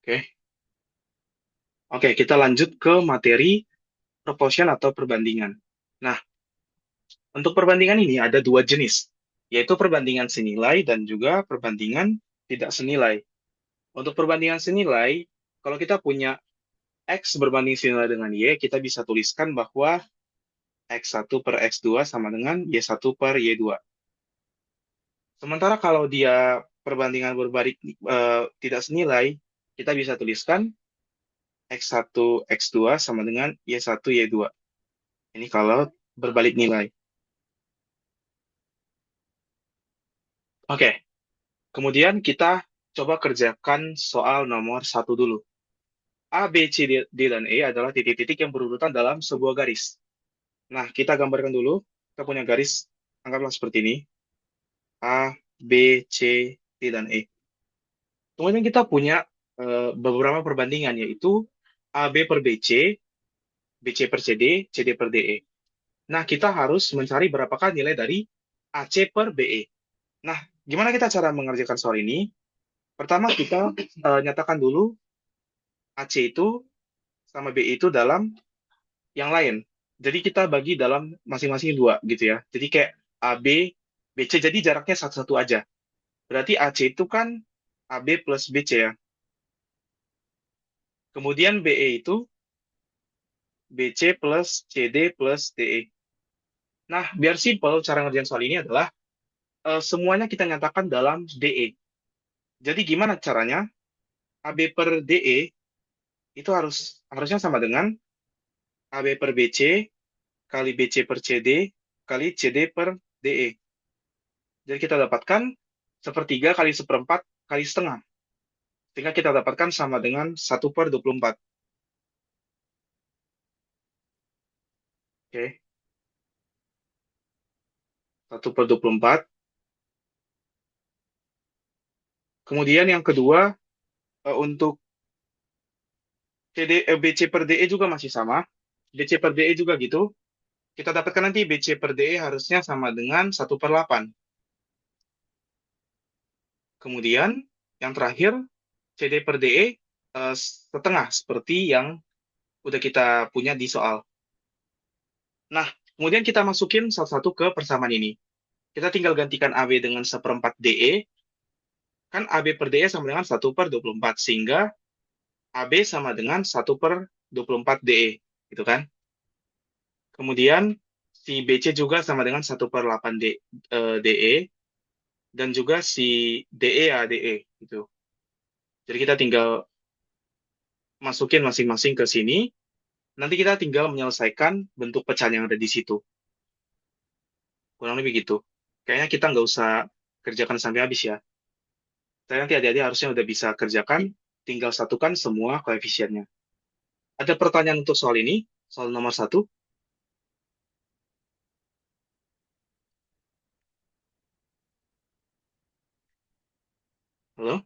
Oke. Oke, kita lanjut ke materi proportion atau perbandingan. Nah, untuk perbandingan ini ada dua jenis, yaitu perbandingan senilai dan juga perbandingan tidak senilai. Untuk perbandingan senilai, kalau kita punya X berbanding senilai dengan Y, kita bisa tuliskan bahwa X1 per X2 sama dengan Y1 per Y2. Sementara kalau dia perbandingan berbalik tidak senilai, kita bisa tuliskan X1 X2 sama dengan Y1 Y2. Ini kalau berbalik nilai. Oke, kemudian kita coba kerjakan soal nomor satu dulu. A, B, C, D, dan E adalah titik-titik yang berurutan dalam sebuah garis. Nah, kita gambarkan dulu. Kita punya garis, anggaplah seperti ini. A, B, C, D, dan E. Kemudian kita punya beberapa perbandingan, yaitu AB per BC, BC per CD, CD per DE. Nah, kita harus mencari berapakah nilai dari AC per BE. Nah, gimana kita cara mengerjakan soal ini? Pertama, kita nyatakan dulu AC itu sama BE itu dalam yang lain. Jadi kita bagi dalam masing-masing dua gitu ya. Jadi kayak AB, BC, jadi jaraknya satu-satu aja. Berarti AC itu kan AB plus BC ya. Kemudian BE itu BC plus CD plus DE. Nah, biar simpel, cara ngerjain soal ini adalah semuanya kita nyatakan dalam DE. Jadi gimana caranya? AB per DE itu harusnya sama dengan AB per BC kali BC per CD kali CD per DE. Jadi kita dapatkan sepertiga kali seperempat kali setengah. Sehingga kita dapatkan sama dengan 1/24. Oke, 1/24. Kemudian yang kedua, untuk BC per DE juga masih sama. BC per DE juga gitu. Kita dapatkan nanti BC per DE harusnya sama dengan 1/8. Kemudian yang terakhir, CD per DE setengah seperti yang udah kita punya di soal. Nah, kemudian kita masukin satu-satu ke persamaan ini. Kita tinggal gantikan AB dengan seperempat DE, kan AB per DE sama dengan 1/24, sehingga AB sama dengan 1/24 DE, gitu kan? Kemudian si BC juga sama dengan 1/8 DE, dan juga si DE ya DE, gitu. Jadi kita tinggal masukin masing-masing ke sini, nanti kita tinggal menyelesaikan bentuk pecahan yang ada di situ. Kurang lebih gitu. Kayaknya kita nggak usah kerjakan sampai habis ya. Saya nanti adik-adik harusnya udah bisa kerjakan, tinggal satukan semua koefisiennya. Ada pertanyaan untuk soal ini? Soal nomor satu? Halo?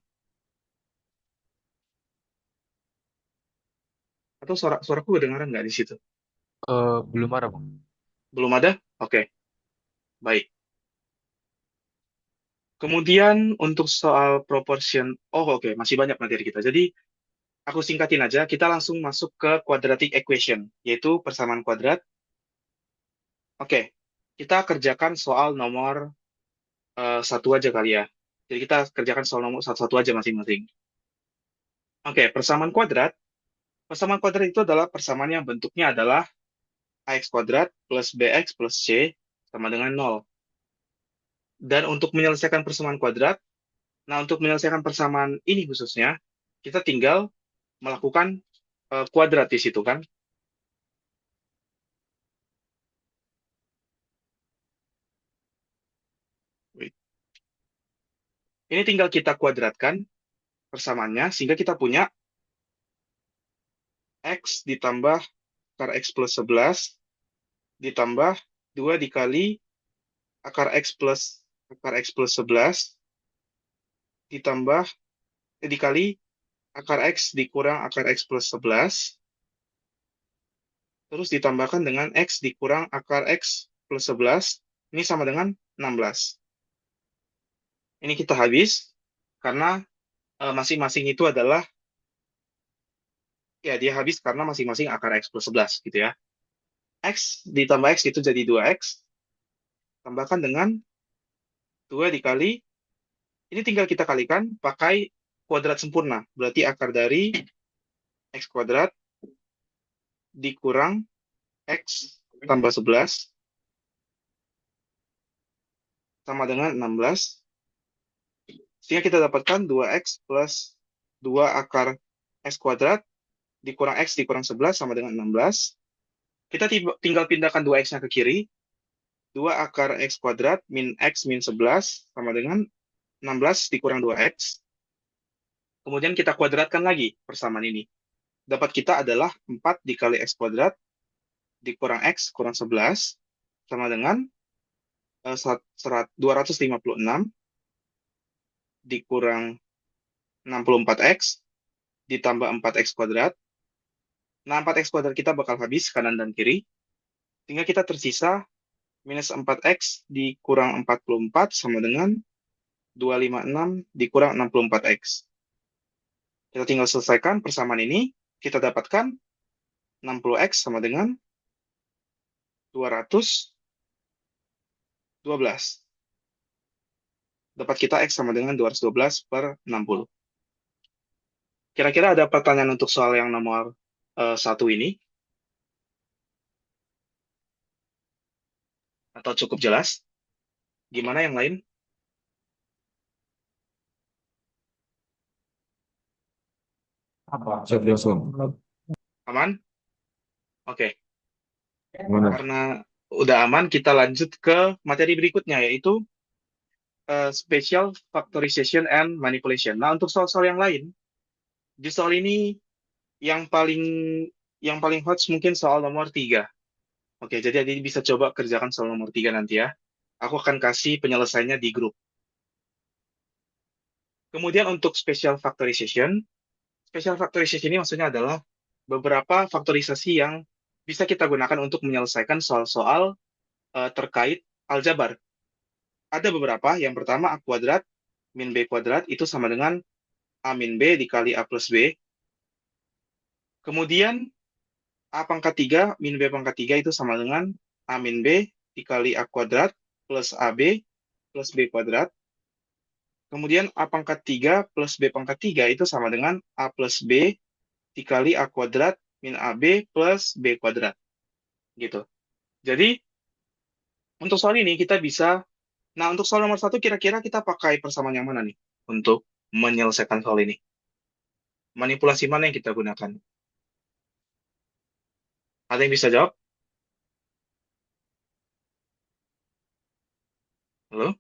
Atau suaraku kedengaran nggak di situ? Belum ada, Bang. Belum ada? Oke, baik. Kemudian untuk soal proportion, oh oke, masih banyak materi kita. Jadi aku singkatin aja, kita langsung masuk ke quadratic equation, yaitu persamaan kuadrat. Oke, kita kerjakan soal nomor satu aja kali ya. Jadi kita kerjakan soal nomor satu-satu aja masing-masing. Oke, persamaan kuadrat. Persamaan kuadrat itu adalah persamaan yang bentuknya adalah ax kuadrat plus bx plus c sama dengan 0. Dan untuk menyelesaikan persamaan kuadrat, nah untuk menyelesaikan persamaan ini khususnya, kita tinggal melakukan kuadrat di situ kan. Ini tinggal kita kuadratkan persamaannya, sehingga kita punya x ditambah akar x plus 11 ditambah 2 dikali akar x plus 11 ditambah dikali akar x dikurang akar x plus 11 terus ditambahkan dengan x dikurang akar x plus 11 ini sama dengan 16. Ini kita habis karena masing-masing itu adalah Ya, dia habis karena masing-masing akar X plus 11 gitu ya. X ditambah X itu jadi 2X. Tambahkan dengan 2 dikali, ini tinggal kita kalikan pakai kuadrat sempurna. Berarti akar dari X kuadrat dikurang X tambah 11 sama dengan 16. Sehingga kita dapatkan 2X plus 2 akar X kuadrat dikurang X dikurang 11 sama dengan 16. Kita tinggal pindahkan 2X-nya ke kiri. 2 akar X kuadrat min X min 11 sama dengan 16 dikurang 2X. Kemudian kita kuadratkan lagi persamaan ini. Dapat kita adalah 4 dikali X kuadrat dikurang X kurang 11 sama dengan 256 dikurang 64X ditambah 4X kuadrat. Nah, 4X kuadrat kita bakal habis kanan dan kiri. Sehingga kita tersisa minus 4X dikurang 44 sama dengan 256 dikurang 64X. Kita tinggal selesaikan persamaan ini. Kita dapatkan 60X sama dengan 212. Dapat kita X sama dengan 212 per 60. Kira-kira ada pertanyaan untuk soal yang nomor 1 ini? Atau cukup jelas? Gimana yang lain? Siap, Joshua. Aman? Oke. Gimana? Karena udah aman, kita lanjut ke materi berikutnya, yaitu Special Factorization and Manipulation. Nah, untuk soal-soal yang lain, di soal ini yang paling hot mungkin soal nomor 3. Oke, jadi Adi bisa coba kerjakan soal nomor 3 nanti ya. Aku akan kasih penyelesaiannya di grup. Kemudian untuk special factorization ini maksudnya adalah beberapa faktorisasi yang bisa kita gunakan untuk menyelesaikan soal-soal terkait aljabar. Ada beberapa. Yang pertama, A kuadrat min B kuadrat itu sama dengan A min B dikali A plus B. Kemudian, A pangkat 3 min B pangkat 3 itu sama dengan A min B dikali A kuadrat plus AB plus B kuadrat. Kemudian A pangkat 3 plus B pangkat 3 itu sama dengan A plus B dikali A kuadrat min AB plus B kuadrat. Gitu. Jadi, untuk soal ini kita bisa, nah untuk soal nomor 1 kira-kira kita pakai persamaan yang mana nih untuk menyelesaikan soal ini? Manipulasi mana yang kita gunakan? Ada yang bisa jawab? Halo?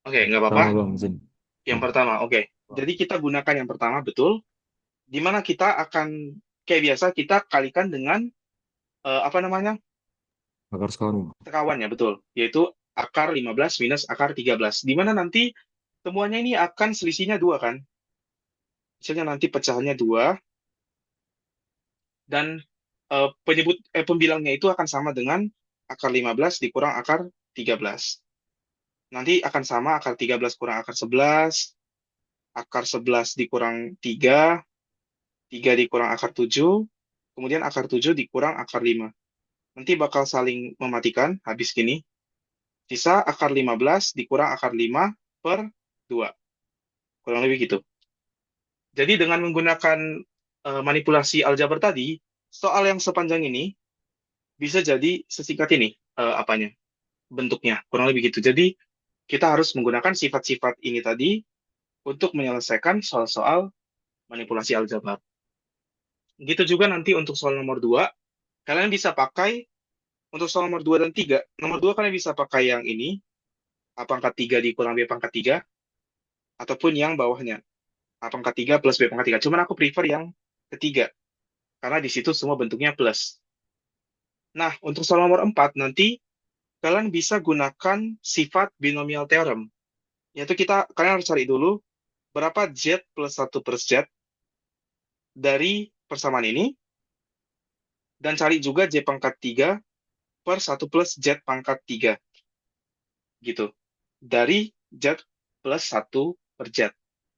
Oke, nggak apa-apa. Sama, Bang. Zin. Yang pertama, oke. Jadi kita gunakan yang pertama, betul. Di mana kita akan, kayak biasa, kita kalikan dengan, apa namanya, Akar sekarang. sekawannya, betul. Yaitu akar 15 minus akar 13. Di mana nanti semuanya ini akan selisihnya 2, kan? Misalnya nanti pecahannya 2, dan pembilangnya itu akan sama dengan akar 15 dikurang akar 13. Nanti akan sama akar 13 kurang akar 11, akar 11 dikurang 3, 3 dikurang akar 7, kemudian akar 7 dikurang akar 5. Nanti bakal saling mematikan habis gini. Sisa akar 15 dikurang akar 5 per 2. Kurang lebih gitu. Jadi dengan menggunakan manipulasi aljabar tadi, soal yang sepanjang ini bisa jadi sesingkat ini apanya bentuknya. Kurang lebih gitu. Jadi kita harus menggunakan sifat-sifat ini tadi untuk menyelesaikan soal-soal manipulasi aljabar. Gitu juga nanti untuk soal nomor 2, kalian bisa pakai untuk soal nomor 2 dan 3. Nomor 2 kalian bisa pakai yang ini, A pangkat 3 dikurang B pangkat 3, ataupun yang bawahnya, A pangkat 3 plus B pangkat 3. Cuman aku prefer yang ketiga, karena di situ semua bentuknya plus. Nah, untuk soal nomor 4 nanti, kalian bisa gunakan sifat binomial theorem. Yaitu kalian harus cari dulu berapa Z plus 1 per Z dari persamaan ini, dan cari juga Z pangkat 3 per 1 plus Z pangkat 3. Gitu. Dari Z plus 1 per Z.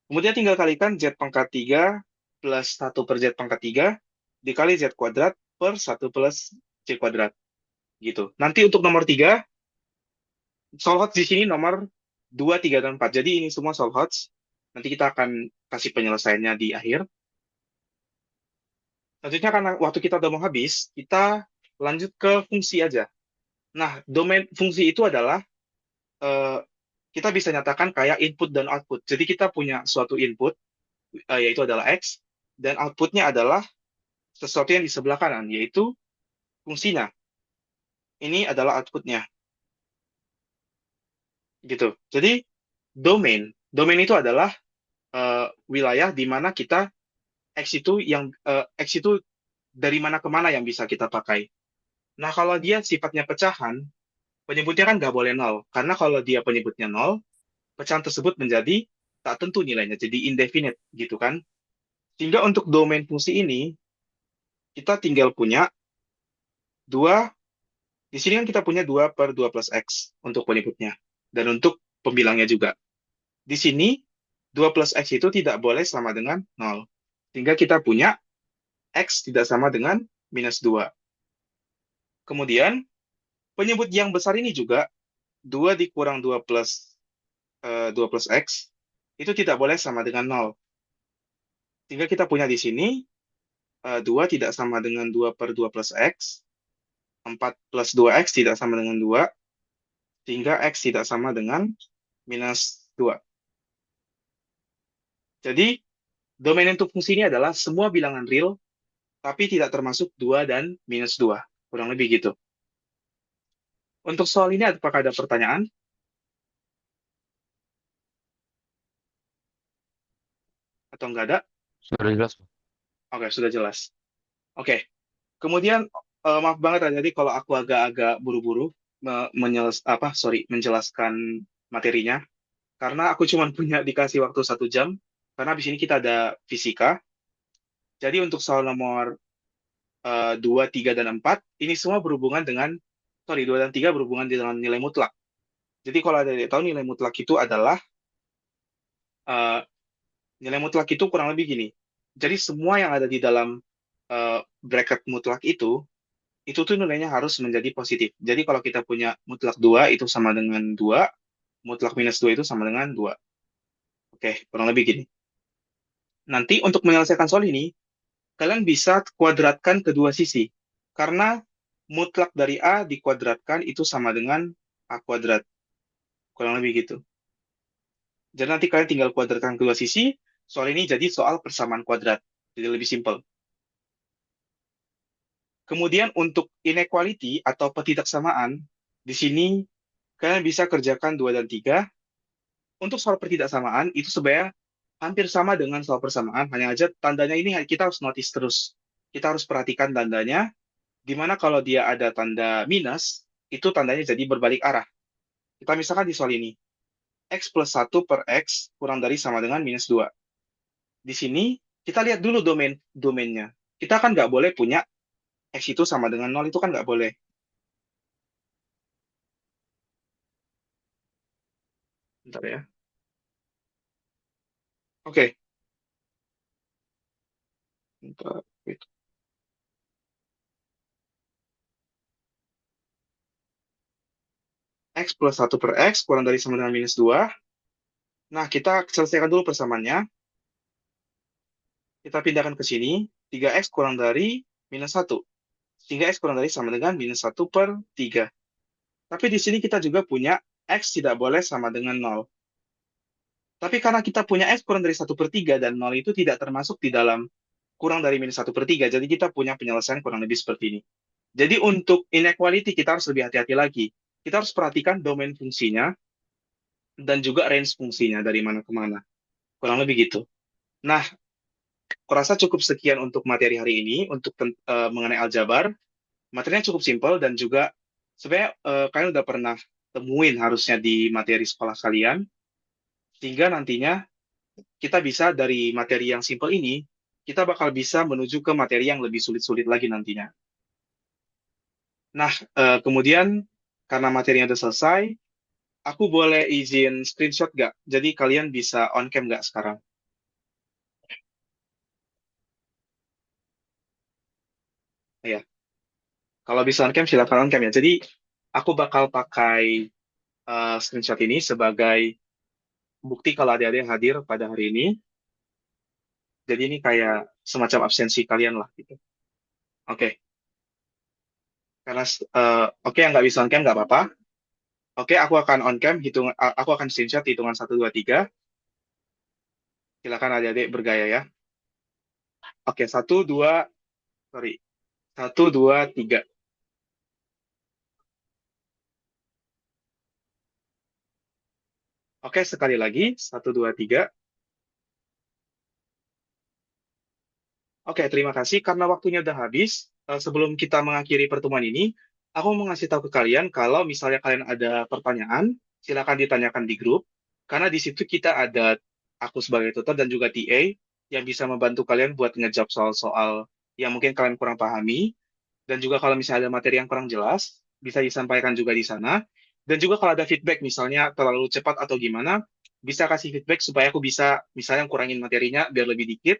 Kemudian tinggal kalikan Z pangkat 3 plus 1 per Z pangkat 3 dikali Z kuadrat per 1 plus C kuadrat. Gitu. Nanti untuk nomor 3, solve di sini nomor 2, 3, dan 4. Jadi ini semua solve. Nanti kita akan kasih penyelesaiannya di akhir. Selanjutnya karena waktu kita udah mau habis, kita lanjut ke fungsi aja. Nah, domain fungsi itu adalah eh, kita bisa nyatakan kayak input dan output. Jadi kita punya suatu input, yaitu adalah X, dan outputnya adalah sesuatu yang di sebelah kanan, yaitu fungsinya. Ini adalah outputnya, gitu. Jadi domain itu adalah wilayah di mana kita X itu dari mana ke mana yang bisa kita pakai. Nah, kalau dia sifatnya pecahan, penyebutnya kan nggak boleh nol. Karena kalau dia penyebutnya nol, pecahan tersebut menjadi tak tentu nilainya, jadi indefinite, gitu kan. Sehingga untuk domain fungsi ini, kita tinggal punya 2, di sini kan kita punya 2 per 2 plus X untuk penyebutnya. Dan untuk pembilangnya juga. Di sini, 2 plus X itu tidak boleh sama dengan nol. Sehingga kita punya X tidak sama dengan minus 2. Kemudian, penyebut yang besar ini juga, 2 dikurang 2 plus 2 plus X, itu tidak boleh sama dengan nol. Sehingga kita punya di sini 2 tidak sama dengan 2 per 2 plus X, 4 plus 2X tidak sama dengan 2, sehingga X tidak sama dengan minus 2. Jadi, domain untuk fungsi ini adalah semua bilangan real, tapi tidak termasuk 2 dan minus 2. Kurang lebih gitu. Untuk soal ini, apakah ada pertanyaan? Atau enggak ada? Sudah jelas, Bang. Oke, sudah jelas. Oke, kemudian maaf banget ya, jadi kalau aku agak-agak buru-buru menjelaskan materinya, karena aku cuma punya dikasih waktu 1 jam, karena habis ini kita ada fisika. Jadi untuk soal nomor 2, 3, dan 4, ini semua berhubungan dengan, 2 dan 3 berhubungan dengan nilai mutlak. Jadi kalau ada yang tahu nilai mutlak itu adalah, eh, nilai mutlak itu kurang lebih gini. Jadi semua yang ada di dalam bracket mutlak itu tuh nilainya harus menjadi positif. Jadi kalau kita punya mutlak 2 itu sama dengan 2, mutlak minus 2 itu sama dengan 2. Oke, kurang lebih gini. Nanti untuk menyelesaikan soal ini, kalian bisa kuadratkan kedua sisi. Karena mutlak dari A dikuadratkan itu sama dengan A kuadrat. Kurang lebih gitu. Jadi nanti kalian tinggal kuadratkan kedua sisi, soal ini jadi soal persamaan kuadrat. Jadi lebih simpel. Kemudian untuk inequality atau ketidaksamaan, di sini kalian bisa kerjakan 2 dan 3. Untuk soal ketidaksamaan, itu sebenarnya hampir sama dengan soal persamaan, hanya aja tandanya ini kita harus notice terus. Kita harus perhatikan tandanya, di mana kalau dia ada tanda minus, itu tandanya jadi berbalik arah. Kita misalkan di soal ini, X plus 1 per X kurang dari sama dengan minus 2. Di sini, kita lihat dulu domainnya. Kita kan nggak boleh punya X itu sama dengan 0, itu kan nggak boleh. Bentar ya. Oke. Bentar. Wait. X plus 1 per X kurang dari sama dengan minus 2. Nah, kita selesaikan dulu persamaannya. Kita pindahkan ke sini. 3X kurang dari minus 1. Sehingga X kurang dari sama dengan minus 1 per 3. Tapi di sini kita juga punya X tidak boleh sama dengan 0. Tapi karena kita punya X kurang dari 1/3 dan 0 itu tidak termasuk di dalam kurang dari minus 1/3, jadi kita punya penyelesaian kurang lebih seperti ini. Jadi untuk inequality kita harus lebih hati-hati lagi. Kita harus perhatikan domain fungsinya dan juga range fungsinya dari mana ke mana. Kurang lebih gitu. Nah, kurasa cukup sekian untuk materi hari ini, untuk mengenai aljabar. Materinya cukup simpel dan juga sebenarnya kalian udah pernah temuin harusnya di materi sekolah kalian, sehingga nantinya kita bisa dari materi yang simpel ini, kita bakal bisa menuju ke materi yang lebih sulit-sulit lagi nantinya. Nah, kemudian karena materinya udah selesai, aku boleh izin screenshot nggak? Jadi kalian bisa on cam nggak sekarang? Ya, kalau bisa on cam silakan on cam ya. Jadi aku bakal pakai screenshot ini sebagai bukti kalau adik-adik hadir pada hari ini. Jadi ini kayak semacam absensi kalian lah gitu. Oke, karena oke yang nggak bisa on cam nggak apa-apa. Oke, aku akan on cam aku akan screenshot hitungan 1 2 3. Silakan adik-adik bergaya ya. Oke, 1 2 3. Oke, sekali lagi 1 2 3. Oke, terima kasih karena waktunya udah habis. Sebelum kita mengakhiri pertemuan ini, aku mau ngasih tahu ke kalian kalau misalnya kalian ada pertanyaan, silakan ditanyakan di grup. Karena di situ kita ada aku sebagai tutor dan juga TA yang bisa membantu kalian buat ngejawab soal-soal yang mungkin kalian kurang pahami. Dan juga kalau misalnya ada materi yang kurang jelas, bisa disampaikan juga di sana. Dan juga kalau ada feedback, misalnya terlalu cepat atau gimana, bisa kasih feedback supaya aku bisa misalnya kurangin materinya biar lebih dikit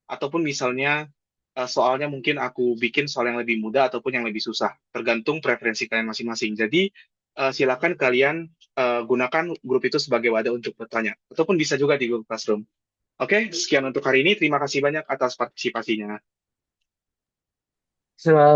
ataupun misalnya soalnya mungkin aku bikin soal yang lebih mudah ataupun yang lebih susah, tergantung preferensi kalian masing-masing. Jadi silakan kalian gunakan grup itu sebagai wadah untuk bertanya, ataupun bisa juga di Google Classroom. Oke, sekian untuk hari ini. Terima kasih banyak atas partisipasinya.